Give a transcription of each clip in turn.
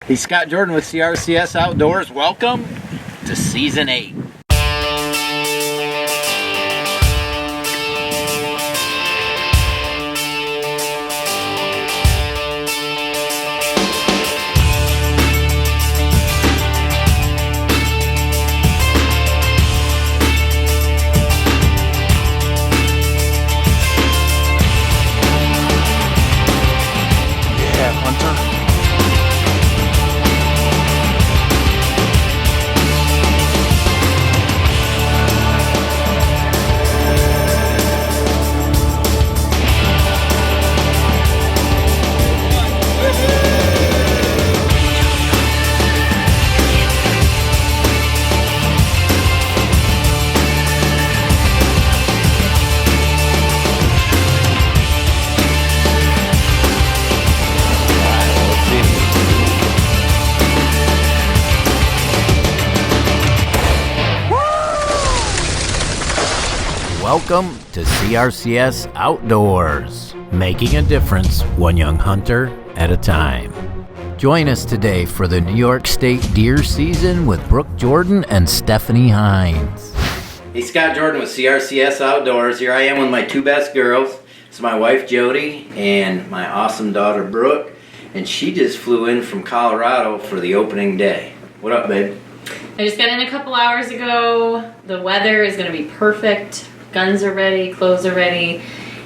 He's Scott Jordan with CRCS Outdoors. Welcome to Season 8. Welcome to CRCS Outdoors, making a difference one young hunter at a time. Join us today for the New York State deer season with Brooke Jordan and Stephanie Hinz. Hey, Scott Jordan with CRCS Outdoors. Here I am with my two best girls. It's my wife Jody and my awesome daughter Brooke, and she just flew in from Colorado for the opening day. What up, babe? I just got in a couple hours ago. The weather is going to be perfect. Guns are ready, clothes are ready,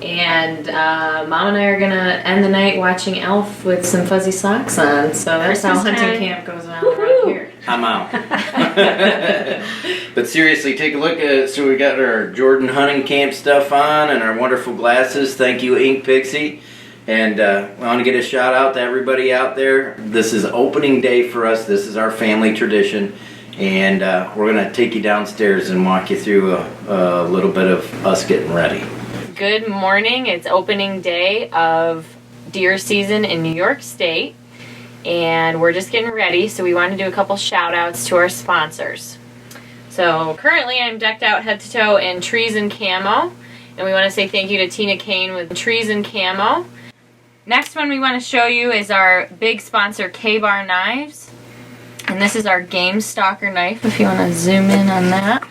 and Mom and I are gonna end the night watching Elf with some fuzzy socks on. So that's how hunting camp goes on around here. I'm out. But seriously, take a look at. So we got our Jordan hunting camp stuff on and our wonderful glasses. Thank you, Ink Pixie. And I want to get a shout out to everybody out there. This is opening day for us. This is our family tradition. And we're going to take you downstairs and walk you through a little bit of us getting ready. Good morning. It's opening day of deer season in New York State. And we're just getting ready. So we want to do a couple shout outs to our sponsors. So currently I'm decked out head to toe in Trees and Camo. And we want to say thank you to Tina Kane with Trees and Camo. Next one we want to show you is our big sponsor, K-Bar Knives. And this is our Game Stalker knife, if you want to zoom in on that.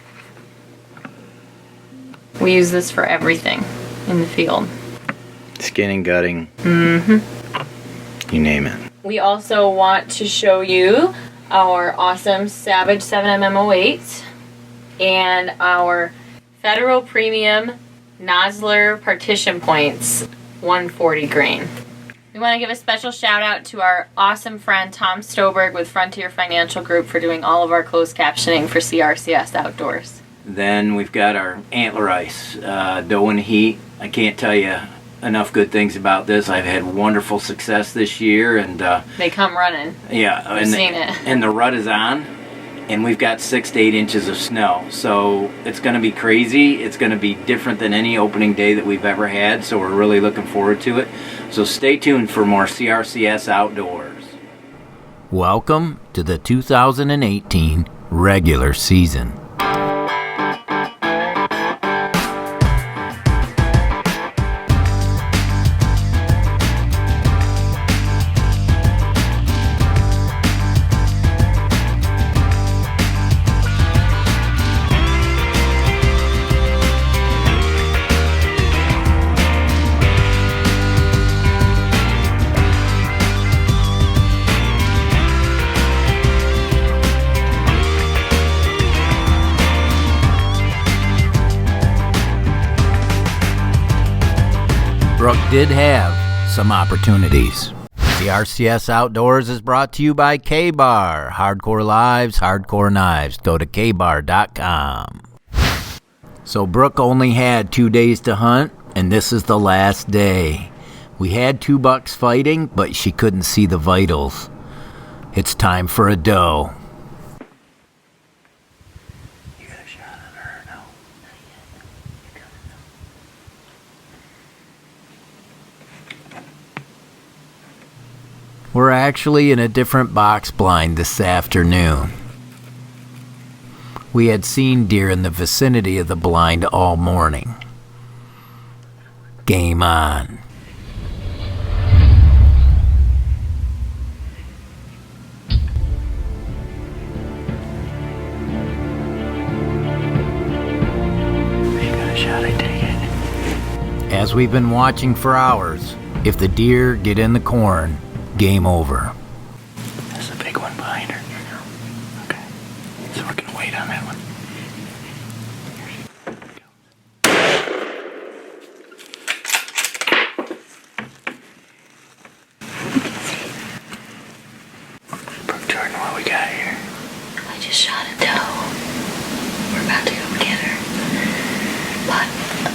We use this for everything in the field. Skinning, gutting. Mm-hmm. You name it. We also want to show you our awesome Savage 7mm08 and our Federal Premium Nosler Partition Points 140 grain. We want to give a special shout out to our awesome friend Tom Stoberg with Frontier Financial Group for doing all of our closed captioning for CRCS Outdoors. Then we've got our antler ice, dough and heat. I can't tell you enough good things about this. I've had wonderful success this year, and they come running. Yeah, I've seen it. And the rut is on, and we've got 6 to 8 inches of snow. So it's going to be crazy. It's going to be different than any opening day that we've ever had. So we're really looking forward to it. So stay tuned for more CRCS Outdoors. Welcome to the 2018 regular season. Brooke did have some opportunities. The RCS Outdoors is brought to you by K-Bar. Hardcore Lives, Hardcore Knives. Go to kbar.com. So Brooke only had 2 days to hunt, and this is the last day. We had 2 bucks fighting, but she couldn't see the vitals. It's time for a doe. You got a shot at her now? We're actually in a different box blind this afternoon. We had seen deer in the vicinity of the blind all morning. Game on. As we've been watching for hours, if the deer get in the corn, game over. That's a big one behind her. Okay. So we're going to wait on that one. Brooke Jordan, what we got here? I just shot a doe. We're about to go get her. But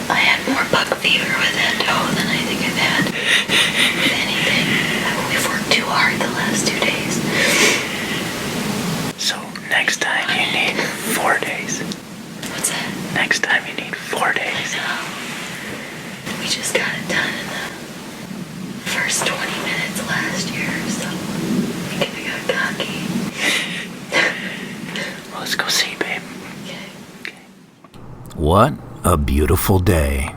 I had more buck fever with that doe than I think I've had with anything. We've worked too hard the last 2 days. So next time you need 4 days. What's that? Next time you need 4 days. No. We just got it done in the first 20 minutes last year, so I think I got cocky. Well, let's go see, babe. Okay. What a beautiful day.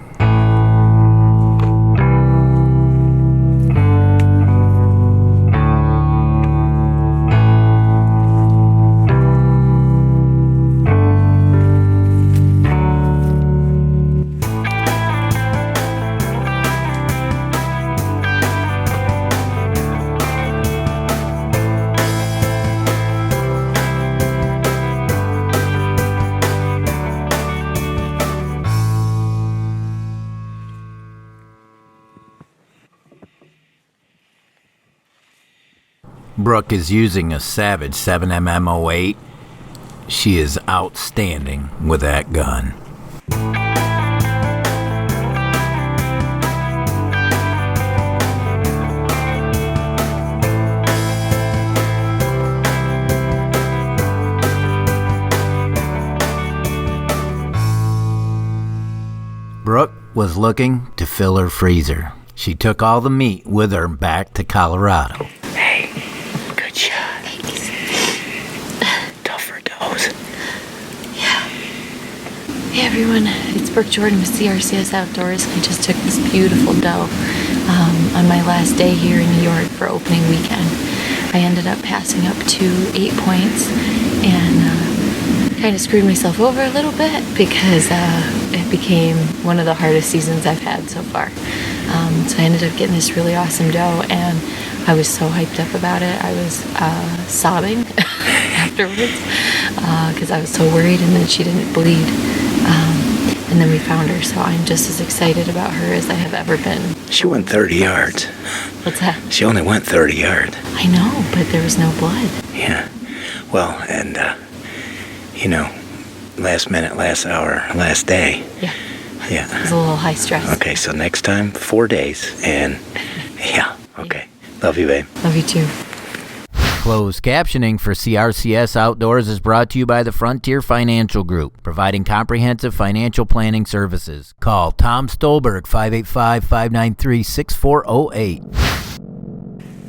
Brooke is using a Savage 7mm08. She is outstanding with that gun. Brooke was looking to fill her freezer. She took all the meat with her back to Colorado. Hey, good shot. Tougher does. Yeah. Hey everyone, it's Brooke Jordan with CRCS Outdoors. I just took this beautiful doe on my last day here in New York for opening weekend. I ended up passing up to 8 points and kind of screwed myself over a little bit because it became one of the hardest seasons I've had so far. So I ended up getting this really awesome doe, and I was so hyped up about it. I was sobbing afterwards because I was so worried, and then she didn't bleed. And then we found her, so I'm just as excited about her as I have ever been. She went 30 yards. What's that? She only went 30 yards. I know, but there was no blood. Yeah. Well, and, last minute, last hour, last day. Yeah. Yeah. It was a little high stress. Okay, so next time, 4 days, and, yeah, okay. Love you, babe. Love you too. Closed captioning for CRCS Outdoors is brought to you by the Frontier Financial Group, providing comprehensive financial planning services. Call Tom Stolberg, 585-593-6408.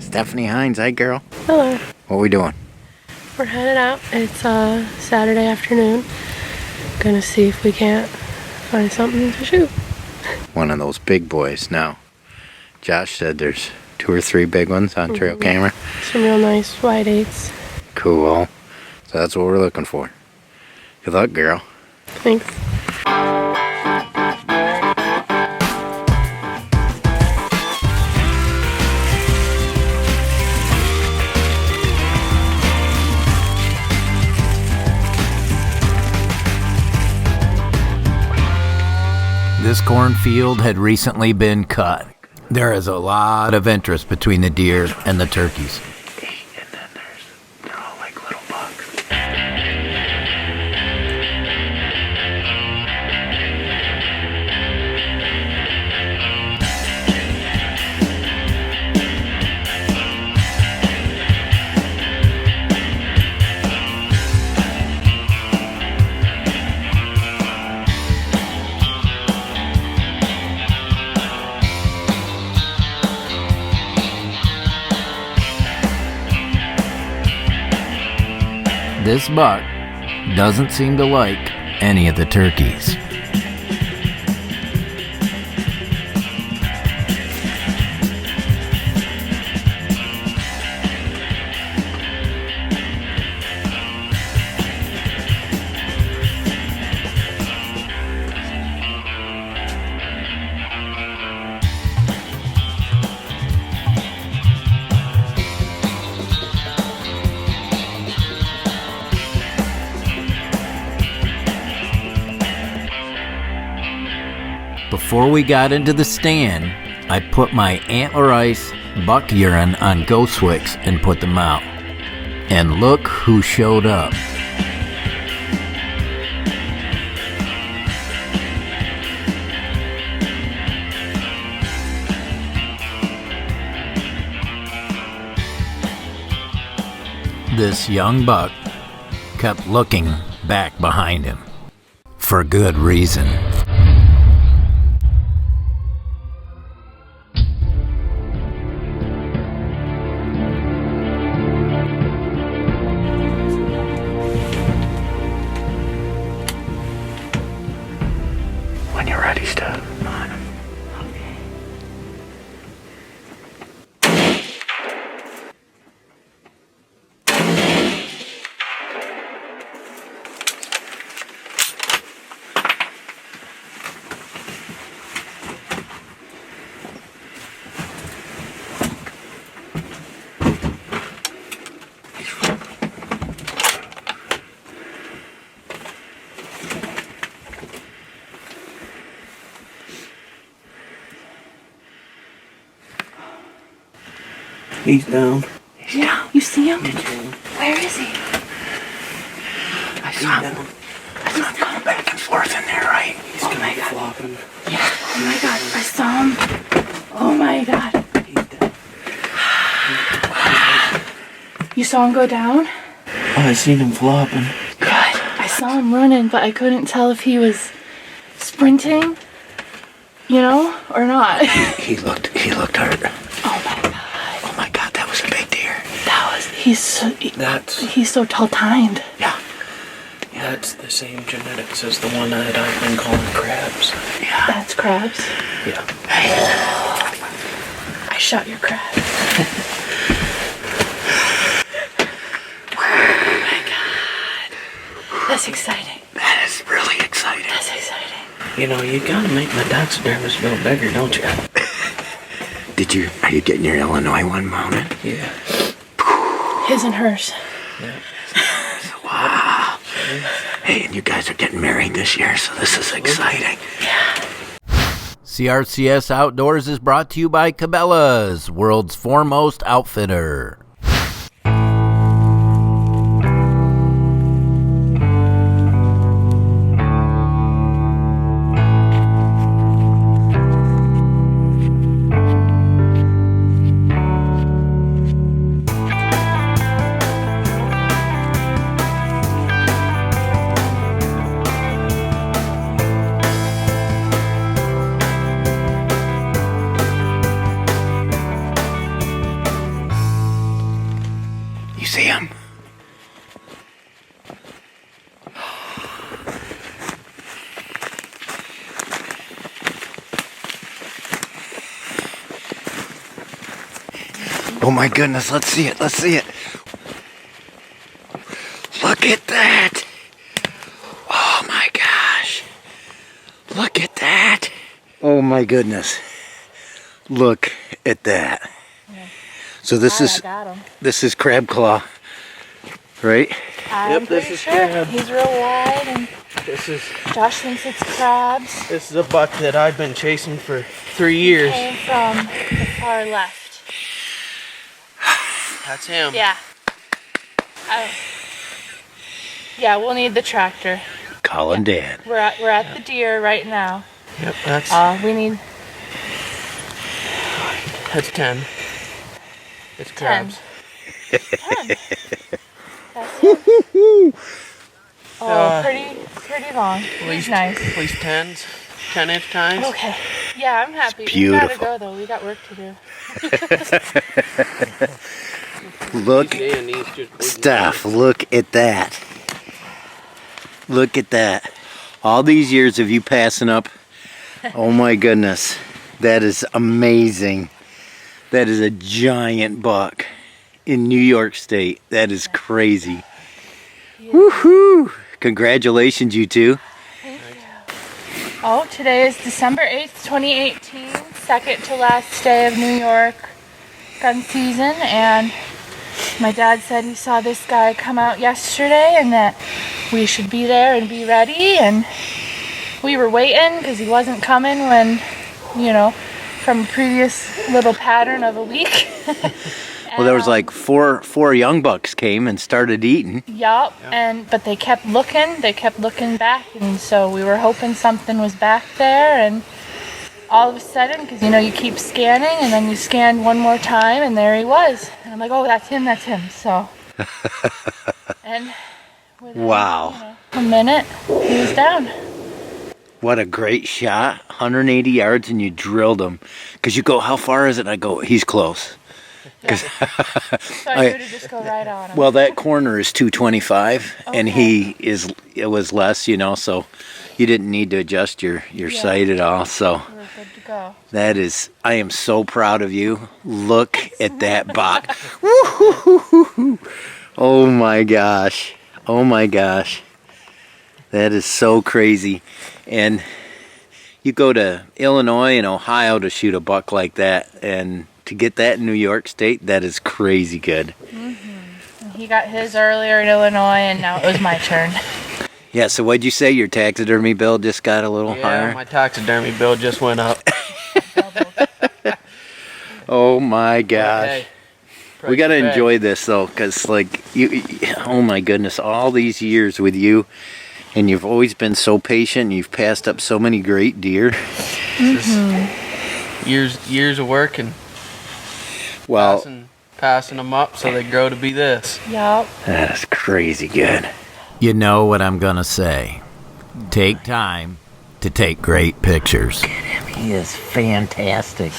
Stephanie Hinz, hi girl. Hello. What are we doing? We're headed out. It's Saturday afternoon. Gonna see if we can't find something to shoot. One of those big boys. Now, Josh said there's 2 or 3 big ones on trail camera. Some real nice wide 8s. Cool. So that's what we're looking for. Good luck, girl. Thanks. This cornfield had recently been cut. There is a lot of interest between the deer and the turkeys. And then they're all like little bugs. This buck doesn't seem to like any of the turkeys. Before we got into the stand, I put my antler ice buck urine on ghost wicks and put them out. And look who showed up. This young buck kept looking back behind him. For good reason. When you're ready, step on him. He's down. Yeah, you see him? Where is he? I saw him going back and forth in there, right? He's gonna be flopping. Yeah. Oh my god, I saw him. Oh my god. He's dead. You saw him go down? Oh, I seen him flopping. Good. I saw him running, but I couldn't tell if he was sprinting, you know, or not. He looked hurt. Oh my god. Oh my God, that was a big deer. He's so tall-tined. Yeah. That's the same genetics as the one that I've been calling crabs. Yeah. That's crabs. Yeah. I shot your crab. Oh my god. That's exciting. That is really exciting. That's exciting. You know, you gotta make my taxidermist feel bigger, don't you? Are you getting your Illinois one mounted? Yeah. His and hers. Yeah. Wow. Hey, and you guys are getting married this year, so this is exciting. CRCS Outdoors is brought to you by Cabela's, world's foremost outfitter. You see him? Oh my goodness, let's see it. Look at that. Oh my gosh. Look at that. Oh my goodness. Look at that. So this is crab claw, right? Yep, this is crab. He's real wide, and This is Josh thinks it's crabs. this is a buck that I've been chasing for 3 years. Came from the far left. That's him. Yeah. Yeah, we'll need the tractor. Calling Dad. We're at the deer right now. Yep, that's We need 10. It's 10. crabs. 10. That's it. Oh, pretty long. He's nice. At least 10s. 10-inch tines. Okay. Yeah, I'm happy. beautiful. We gotta go though. We got work to do. Look, These knees just bleeding. Steph, look at that. Look at that. All these years of you passing up. Oh my goodness. That is amazing. That is a giant buck in New York State. That is crazy. Woohoo! Congratulations, you two. Thank you. Oh, today is December 8th, 2018. Second to last day of New York gun season, and my dad said he saw this guy come out yesterday and that we should be there and be ready, and we were waiting because he wasn't coming when, from a previous little pattern of a week. Well, there was like four young bucks came and started eating. Yup, but they kept looking back, and so we were hoping something was back there, and all of a sudden, because you keep scanning, and then you scanned one more time, and there he was. And I'm like, oh, that's him, so. And within, Wow. A minute, he was down. What a great shot. 180 yards and you drilled him. Because you go, how far is it? And I go, he's close. Yeah. So I knew to just go right on him. Well, that corner is 225, and it was less, so you didn't need to adjust your sight at all. So we were good to go. that is, I am so proud of you. Look at that buck. Oh my gosh. Oh my gosh. That is so crazy. And you go to Illinois and Ohio to shoot a buck like that, and to get that in New York State, that is crazy good. Mm-hmm. He got his earlier in Illinois, and now it was my turn. Yeah, so what'd you say? Your taxidermy bill just got a little higher? Yeah, my taxidermy bill just went up. Oh my gosh. Okay. We got to enjoy this though, because oh my goodness, all these years with you, and you've always been so patient. You've passed up so many great deer. Mm-hmm. Years of work and passing them up so they grow to be this. Yup. That is crazy good. You know what I'm going to say. Take time to take great pictures. He is fantastic.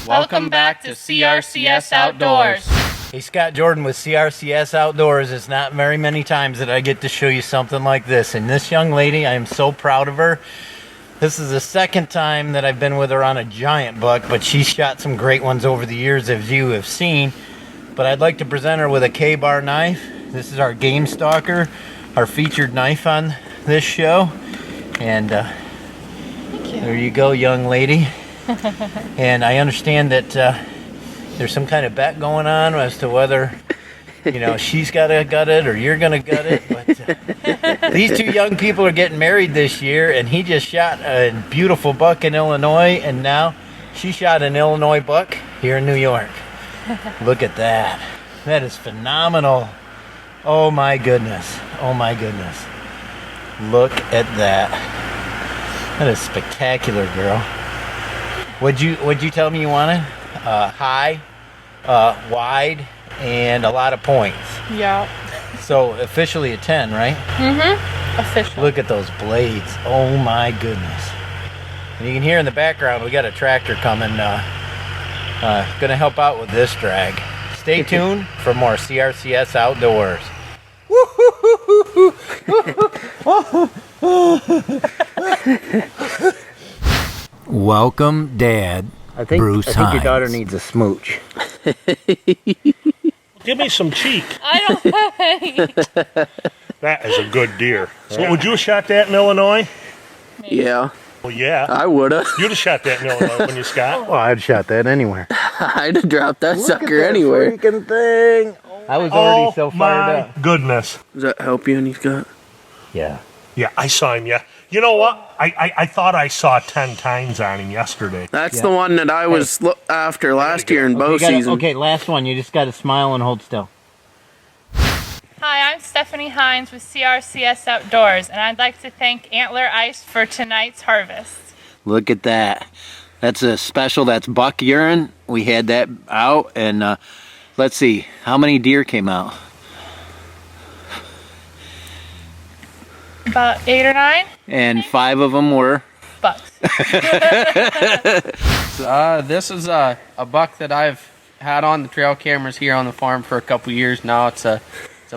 Welcome back to CRCS Outdoors. Hey, Scott Jordan with CRCS Outdoors. It's not very many times that I get to show you something like this. And this young lady, I am so proud of her. This is the second time that I've been with her on a giant buck, but she's shot some great ones over the years, as you have seen. But I'd like to present her with a K-bar knife. This is our Game Stalker, our featured knife on this show. And there you go, young lady. And I understand that there's some kind of bet going on as to whether she's got to gut it or you're going to gut it. But these two young people are getting married this year, and he just shot a beautiful buck in Illinois, and now she shot an Illinois buck here in New York. Look at that. That is phenomenal. Oh my goodness. Oh my goodness. Look at that. That is spectacular, girl. What'd you tell me you wanted? High, wide, and a lot of points. Yeah. So officially a 10, right? Mm-hmm. Official. Look at those blades. Oh my goodness. And you can hear in the background we got a tractor coming. Gonna help out with this drag. Stay tuned for more CRCS Outdoors. Welcome, Dad, Bruce I think your daughter Hinz. needs a smooch. Give me some cheek. I don't have any. That is a good deer. So would you have shot that in Illinois? Yeah, Well, yeah. I woulda. You'd have shot that in Illinois, wouldn't you, Scott? Well, I'd shot that anywhere. I'd have dropped that sucker anywhere. Freaking thing. I was already so fired up. Goodness. Does that help you any, Scott? Yeah. Yeah, I saw him, yeah. You know what? I thought I saw 10 times on him yesterday. That's the one that I was after last year in bow season. Okay, last one. You just got to smile and hold still. Hi, I'm Stephanie Hinz with CRCS Outdoors, and I'd like to thank Antler Ice for tonight's harvest. Look at that. That's a special. That's buck urine. We had that out, and let's see. How many deer came out? About 8 or 9 And 5 of them were? bucks. This is a buck that I've had on the trail cameras here on the farm for a couple years now. It's a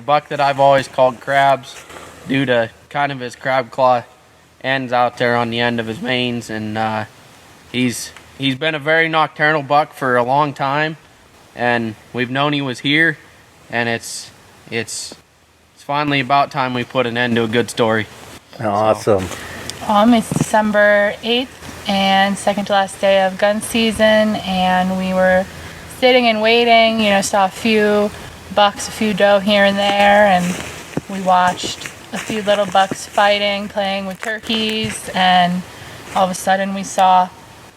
buck that I've always called Crabs due to kind of his crab claw ends out there on the end of his manes, and he's been a very nocturnal buck for a long time, and we've known he was here, and it's finally about time we put an end to a good story. Awesome. It's December 8th and second to last day of gun season, and we were sitting and waiting, saw a few bucks, a few doe here and there, and we watched a few little bucks fighting, playing with turkeys, and all of a sudden we saw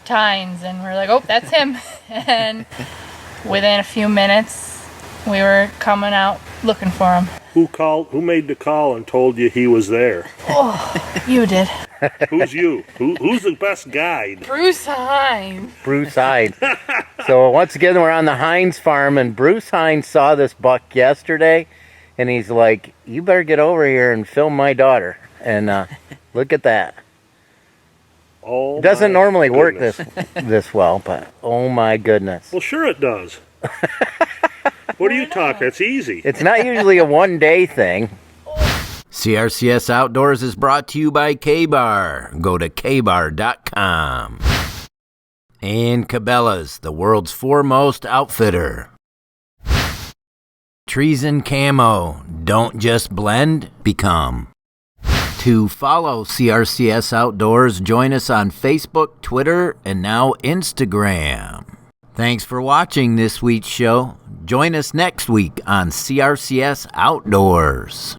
tines, and we're like, oh, that's him. And within a few minutes, we were coming out looking for him. Who made the call and told you he was there? Oh, you did. Who's you? Who's the best guide? Bruce Hines. Bruce Hines. So once again, we're on the Hinz farm, and Bruce Hines saw this buck yesterday, and he's like, you better get over here and film my daughter. And look at that. Oh, it doesn't normally work goodness. this well, but oh my goodness. Well, sure it does. What are you talking? It's easy. It's not usually a one-day thing. CRCS Outdoors is brought to you by K-Bar. Go to kbar.com. And Cabela's, the world's foremost outfitter. Trees and Camo, don't just blend, become. To follow CRCS Outdoors, join us on Facebook, Twitter, and now Instagram. Thanks for watching this week's show. Join us next week on CRCS Outdoors.